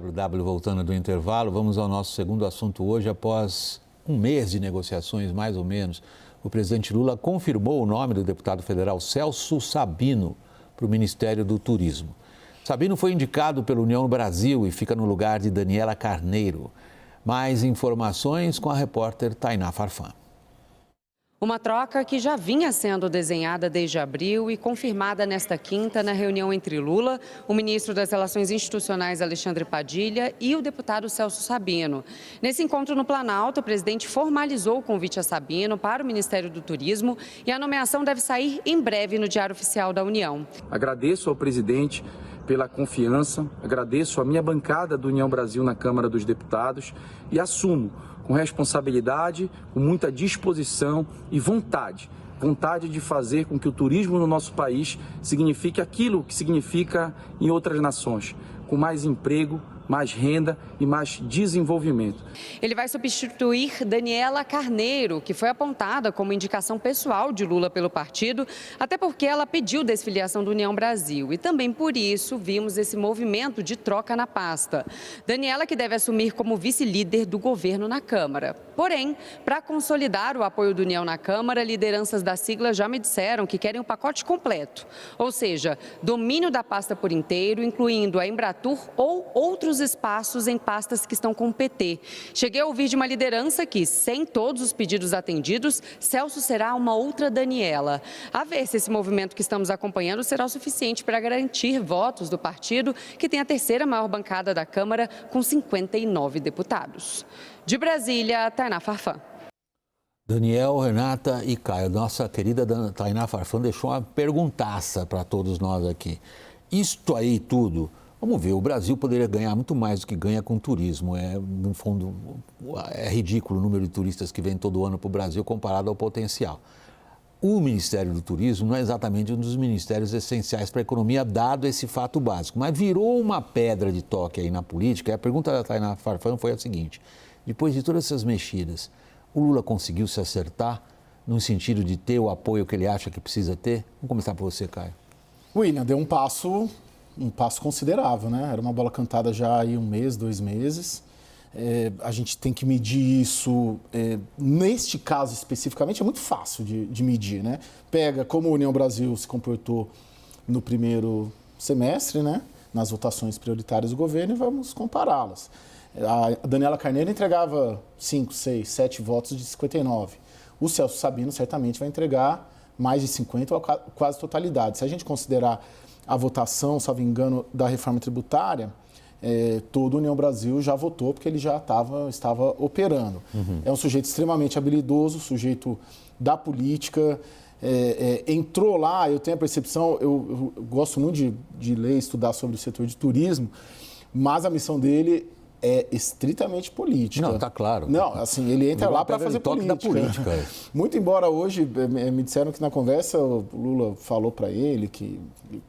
W voltando do intervalo, vamos ao nosso segundo assunto hoje. Após um mês de negociações, mais ou menos, o presidente Lula confirmou o nome do deputado federal Celso Sabino para o Ministério do Turismo. Sabino foi indicado pela União Brasil e fica no lugar de Daniela Carneiro. Mais informações com a repórter Tainá Farfan. Uma troca que já vinha sendo desenhada desde abril e confirmada nesta quinta na reunião entre Lula, o ministro das Relações Institucionais Alexandre Padilha e o deputado Celso Sabino. Nesse encontro no Planalto, o presidente formalizou o convite a Sabino para o Ministério do Turismo e a nomeação deve sair em breve no Diário Oficial da União. Agradeço ao presidente pela confiança, agradeço à minha bancada do União Brasil na Câmara dos Deputados e assumo com responsabilidade, com muita disposição e vontade de fazer com que o turismo no nosso país signifique aquilo que significa em outras nações, com mais emprego, mais renda e mais desenvolvimento. Ele vai substituir Daniela Carneiro, que foi apontada como indicação pessoal de Lula pelo partido, até porque ela pediu desfiliação do União Brasil. E também por isso vimos esse movimento de troca na pasta. Daniela que deve assumir como vice-líder do governo na Câmara. Porém, para consolidar o apoio do União na Câmara, lideranças da sigla já me disseram que querem o pacote completo. Ou seja, domínio da pasta por inteiro, incluindo a Embratur ou outros espaços em pastas que estão com o PT. Cheguei a ouvir de uma liderança que, sem todos os pedidos atendidos, Celso será uma outra Daniela. A ver se esse movimento que estamos acompanhando será o suficiente para garantir votos do partido, que tem a terceira maior bancada da Câmara, com 59 deputados. De Brasília, Tainá Farfan. Daniel, Renata e Caio, nossa querida Tainá Farfan deixou uma perguntaça para todos nós aqui. Isto aí tudo... Vamos ver, o Brasil poderia ganhar muito mais do que ganha com turismo. No fundo, é ridículo o número de turistas que vêm todo ano para o Brasil comparado ao potencial. O Ministério do Turismo não é exatamente um dos ministérios essenciais para a economia, dado esse fato básico. Mas virou uma pedra de toque aí na política. E a pergunta da Tainá Farfan foi a seguinte: depois de todas essas mexidas, o Lula conseguiu se acertar no sentido de ter o apoio que ele acha que precisa ter? Vamos começar por você, Caio. William, deu um passo considerável, né? Era uma bola cantada já há um mês, 2 meses. A gente tem que medir isso, neste caso especificamente, é muito fácil de medir, né? Pega como a União Brasil se comportou no primeiro semestre, né? Nas votações prioritárias do governo, e vamos compará-las. A Daniela Carneiro entregava 5, 6, 7 votos de 59. O Celso Sabino certamente vai entregar mais de 50 ou quase totalidade. Se a gente considerar a votação, salvo engano, da reforma tributária, todo o União Brasil já votou, porque ele já estava operando. Uhum. É um sujeito extremamente habilidoso, sujeito da política, entrou lá, eu tenho a percepção, eu gosto muito de ler e estudar sobre o setor de turismo, mas a missão dele é estritamente política. Não, tá claro. Não, assim, ele entra lá para fazer política. Da política. Muito embora hoje, me disseram que na conversa o Lula falou para ele que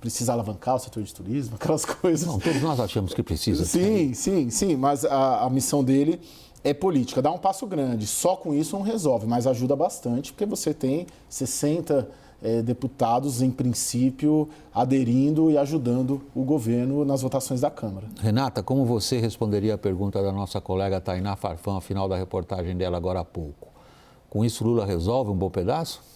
precisa alavancar o setor de turismo, aquelas coisas. Não, todos nós achamos que precisa. Sim, mas a missão dele é política. Dá um passo grande, só com isso não resolve, mas ajuda bastante, porque você tem 60 deputados, em princípio, aderindo e ajudando o governo nas votações da Câmara. Renata, como você responderia a pergunta da nossa colega Tainá Farfan, ao final da reportagem dela agora há pouco? Com isso, Lula resolve um bom pedaço?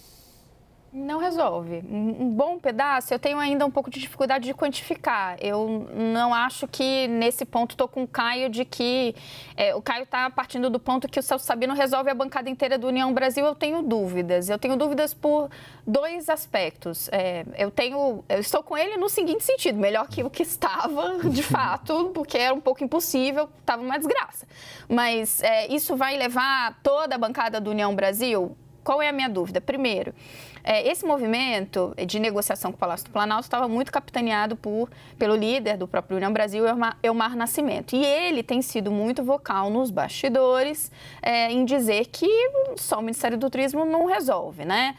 Não resolve. Um bom pedaço, eu tenho ainda um pouco de dificuldade de quantificar. Eu não acho que, nesse ponto, estou com o Caio de que... o Caio está partindo do ponto que o Celso Sabino resolve a bancada inteira do União Brasil. Eu tenho dúvidas. Eu tenho dúvidas por 2 aspectos. Eu estou com ele no seguinte sentido: melhor que o que estava, de fato, porque era um pouco impossível, estava uma desgraça. Mas isso vai levar toda a bancada do União Brasil? Qual é a minha dúvida? Primeiro, esse movimento de negociação com o Palácio do Planalto estava muito capitaneado pelo líder do próprio União Brasil, Elmar Nascimento. E ele tem sido muito vocal nos bastidores em dizer que só o Ministério do Turismo não resolve, né?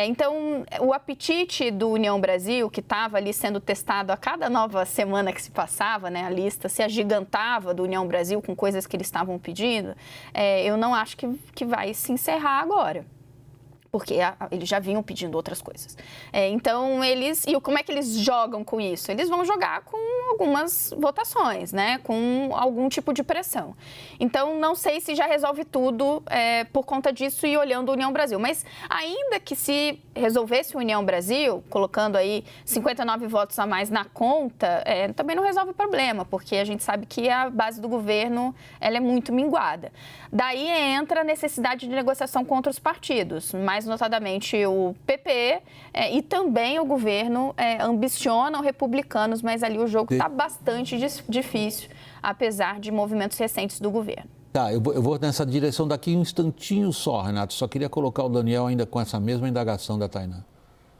Então, o apetite do União Brasil, que estava ali sendo testado a cada nova semana que se passava, né? A lista se agigantava do União Brasil com coisas que eles estavam pedindo, eu não acho que vai se encerrar agora. porque eles já vinham pedindo outras coisas. Então, como é que eles jogam com isso? Eles vão jogar com algumas votações, né? Com algum tipo de pressão. Então, não sei se já resolve tudo por conta disso e olhando a União Brasil. Mas, ainda que se resolvesse a União Brasil, colocando aí 59 votos a mais na conta, também não resolve o problema, porque a gente sabe que a base do governo ela é muito minguada. Daí entra a necessidade de negociação com outros partidos, mais notadamente o PP e também o governo ambicionam republicanos, mas ali o jogo está bastante difícil, apesar de movimentos recentes do governo. Tá, eu vou nessa direção daqui um instantinho só, Renato. Só queria colocar o Daniel ainda com essa mesma indagação da Tainá.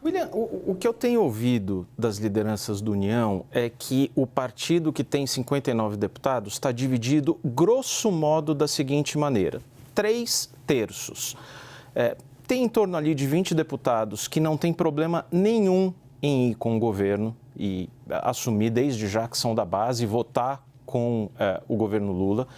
William, o que eu tenho ouvido das lideranças do União é que o partido que tem 59 deputados está dividido, grosso modo, da seguinte maneira: 3/3. Tem em torno ali de 20 deputados que não tem problema nenhum em ir com o governo e assumir desde já que são da base e votar com o governo Lula.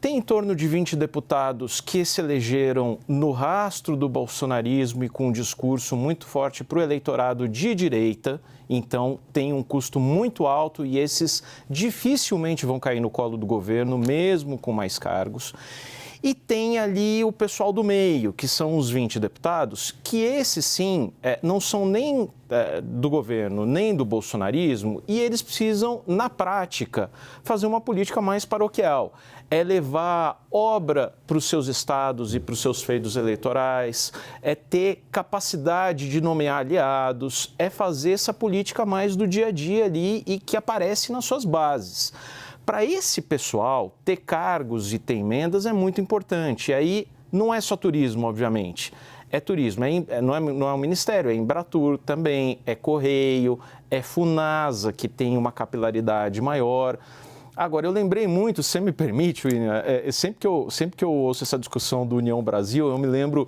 Tem em torno de 20 deputados que se elegeram no rastro do bolsonarismo e com um discurso muito forte para o eleitorado de direita, então tem um custo muito alto e esses dificilmente vão cair no colo do governo, mesmo com mais cargos. E tem ali o pessoal do meio, que são os 20 deputados, que esses sim não são nem do governo, nem do bolsonarismo, e eles precisam, na prática, fazer uma política mais paroquial. É levar obra para os seus estados e para os seus feitos eleitorais, é ter capacidade de nomear aliados, é fazer essa política mais do dia a dia ali e que aparece nas suas bases. Para esse pessoal, ter cargos e ter emendas é muito importante. E aí não é só turismo, obviamente. É turismo, não é o Ministério, é Embratur também, é Correio, é Funasa, que tem uma capilaridade maior. Agora, eu lembrei muito, se você me permite, William, sempre que eu ouço essa discussão do União Brasil, eu me lembro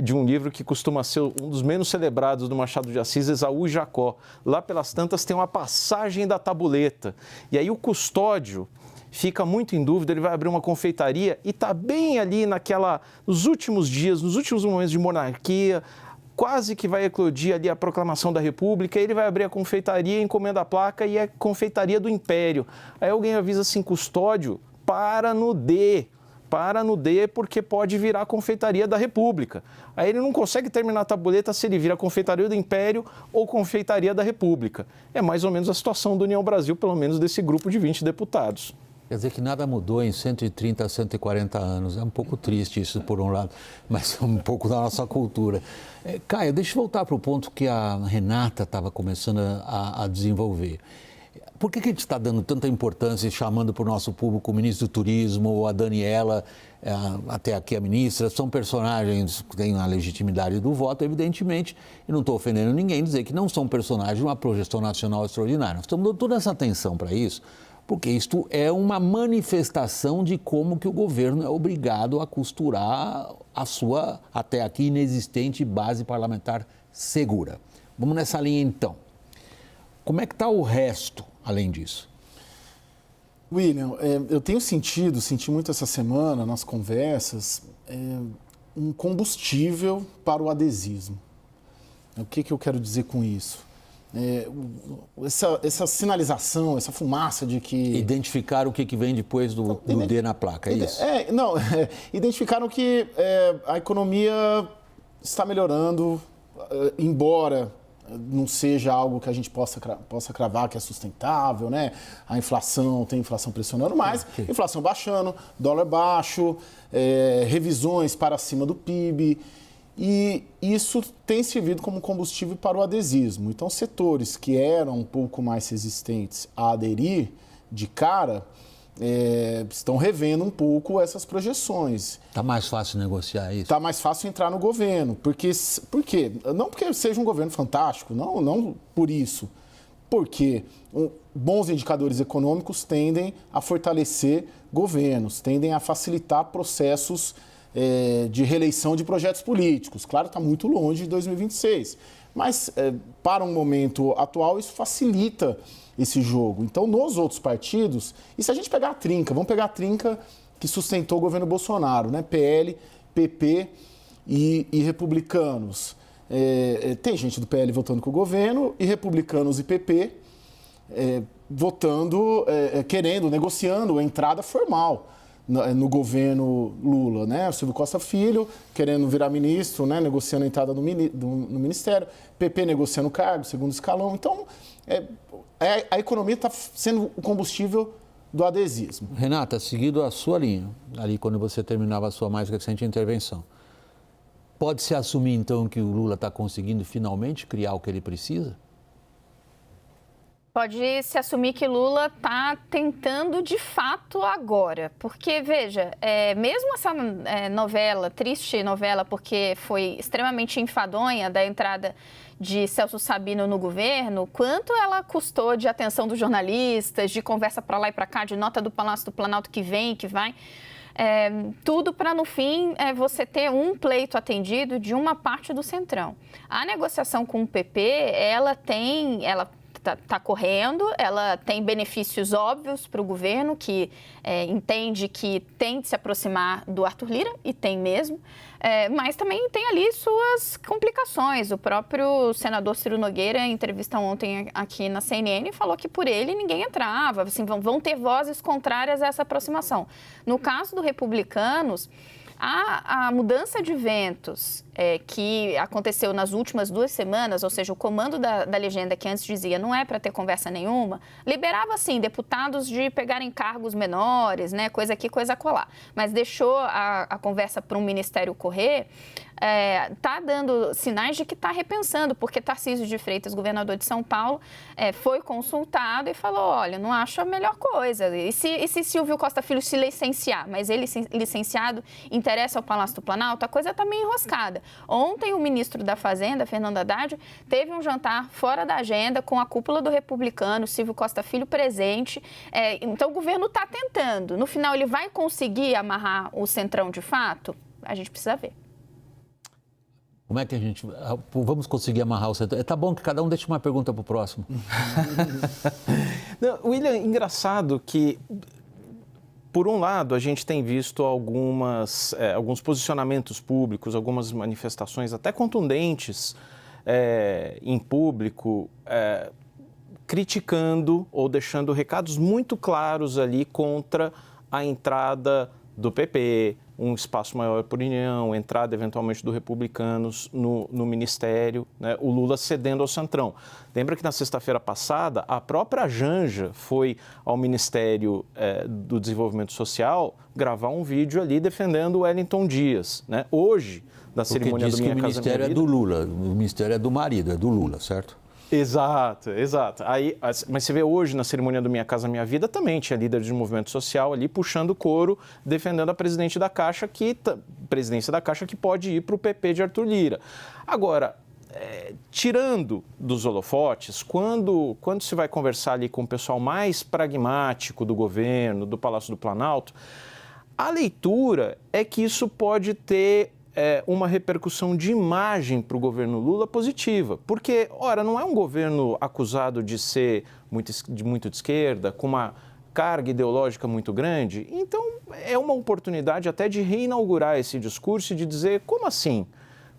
de um livro que costuma ser um dos menos celebrados do Machado de Assis, Esaú e Jacó. Lá pelas tantas tem uma passagem da tabuleta. E aí o custódio fica muito em dúvida, ele vai abrir uma confeitaria e está bem ali nos últimos dias, nos últimos momentos de monarquia, quase que vai eclodir ali a proclamação da República, ele vai abrir a confeitaria, encomenda a placa e é confeitaria do Império. Aí alguém avisa assim, custódio, para no D, porque pode virar a confeitaria da República. Aí ele não consegue terminar a tabuleta se ele vira confeitaria do Império ou confeitaria da República. É mais ou menos a situação do União Brasil, pelo menos desse grupo de 20 deputados. Quer dizer que nada mudou em 130 a 140 anos. É um pouco triste isso, por um lado, mas é um pouco da nossa cultura. Caio, deixa eu voltar para o ponto que a Renata estava começando a desenvolver. Por que a gente está dando tanta importância e chamando para o nosso público o ministro do Turismo ou a Daniela, até aqui a ministra? São personagens que têm a legitimidade do voto, evidentemente, e não estou ofendendo ninguém dizer que não são personagens de uma projeção nacional extraordinária. Nós estamos dando toda essa atenção para isso, porque isto é uma manifestação de como que o governo é obrigado a costurar a sua, até aqui, inexistente base parlamentar segura. Vamos nessa linha, então. Como é que está o resto, além disso? William, eu tenho senti muito essa semana, nas conversas, um combustível para o adesismo. O que eu quero dizer com isso? Essa sinalização, essa fumaça de que... Identificaram o que vem depois do D na placa, é isso? Identificaram que a economia está melhorando, embora não seja algo que a gente possa cravar que é sustentável, né? A inflação, tem inflação pressionando mais, inflação baixando, dólar baixo, revisões para cima do PIB. E isso tem servido como combustível para o adesismo. Então, setores que eram um pouco mais resistentes a aderir de cara estão revendo um pouco essas projeções. Está mais fácil negociar isso? Está mais fácil entrar no governo. Por quê? Não porque seja um governo fantástico, não por isso. Porque bons indicadores econômicos tendem a fortalecer governos, tendem a facilitar processos de reeleição de projetos políticos. Claro, está muito longe de 2026, mas para um momento atual isso facilita esse jogo. Então, nos outros partidos, e se a gente pegar a trinca, vamos pegar a trinca que sustentou o governo Bolsonaro, né? PL, PP e republicanos. Tem gente do PL votando com o governo e republicanos e PP votando, negociando a entrada formal no governo Lula, né? O Silvio Costa Filho querendo virar ministro, né? Negociando a entrada no ministério, PP negociando o cargo, segundo escalão. Então, a economia está sendo o combustível do adesismo. Renata, seguindo a sua linha, ali quando você terminava a sua mais recente intervenção, pode-se assumir, então, que o Lula está conseguindo finalmente criar o que ele precisa? Pode-se assumir que Lula está tentando de fato agora. Porque, veja, mesmo essa novela, triste novela, porque foi extremamente enfadonha da entrada de Celso Sabino no governo, quanto ela custou de atenção dos jornalistas, de conversa para lá e para cá, de nota do Palácio do Planalto que vem, que vai... tudo para, no fim, você ter um pleito atendido de uma parte do Centrão. A negociação com o PP, ela está correndo, ela tem benefícios óbvios para o governo, que entende que tem de se aproximar do Arthur Lira, e tem mesmo, mas também tem ali suas complicações. O próprio senador Ciro Nogueira, em entrevista ontem aqui na CNN, falou que por ele ninguém entrava, assim, vão ter vozes contrárias a essa aproximação. No caso do Republicanos, a mudança de ventos que aconteceu nas últimas 2 semanas, ou seja, o comando da legenda que antes dizia não é para ter conversa nenhuma, liberava, sim, deputados de pegarem cargos menores, né, coisa aqui, coisa acolá, mas deixou a conversa para um ministério correr, está dando sinais de que está repensando, porque Tarcísio de Freitas, governador de São Paulo, foi consultado e falou, olha, não acho a melhor coisa. E se Silvio Costa Filho se licenciar, mas ele licenciado interessa ao Palácio do Planalto, a coisa está meio enroscada. Ontem o ministro da Fazenda, Fernando Haddad, teve um jantar fora da agenda com a cúpula do Republicano, Silvio Costa Filho presente. Então o governo está tentando. No final ele vai conseguir amarrar o Centrão de fato? A gente precisa ver. Como é que a gente... Vamos conseguir amarrar o Centrão? Tá bom que cada um deixe uma pergunta para o próximo. Não, William, engraçado que, por um lado, a gente tem visto alguns posicionamentos públicos, algumas manifestações até contundentes em público, criticando ou deixando recados muito claros ali contra a entrada do PP, um espaço maior por União, entrada eventualmente do Republicanos no Ministério, né? O Lula cedendo ao Centrão. Lembra que na sexta-feira passada, a própria Janja foi ao Ministério do Desenvolvimento Social gravar um vídeo ali defendendo o Wellington Dias, né? Hoje, na cerimônia do Minha Casa Minha Vida... Porque diz que o Ministério é do Lula, o Ministério é do marido, é do Lula, certo? Exato. Mas você vê hoje, na cerimônia do Minha Casa Minha Vida, também tinha líder de movimento social ali puxando o coro, defendendo a presidência da Caixa que pode ir para o PP de Arthur Lira. Agora, tirando dos holofotes, quando se vai conversar ali com o pessoal mais pragmático do governo, do Palácio do Planalto, a leitura é que isso pode ter uma repercussão de imagem para o governo Lula positiva. Porque, ora, não é um governo acusado de ser muito de esquerda, com uma carga ideológica muito grande. Então, é uma oportunidade até de reinaugurar esse discurso e de dizer, como assim?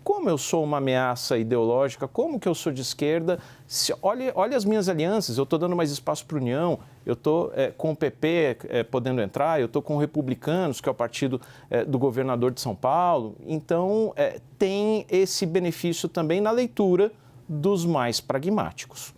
Como eu sou uma ameaça ideológica, como que eu sou de esquerda? Olha as minhas alianças, eu estou dando mais espaço para a União, eu estou com o PP podendo entrar, eu estou com o Republicanos, que é o partido do governador de São Paulo. Então, tem esse benefício também na leitura dos mais pragmáticos.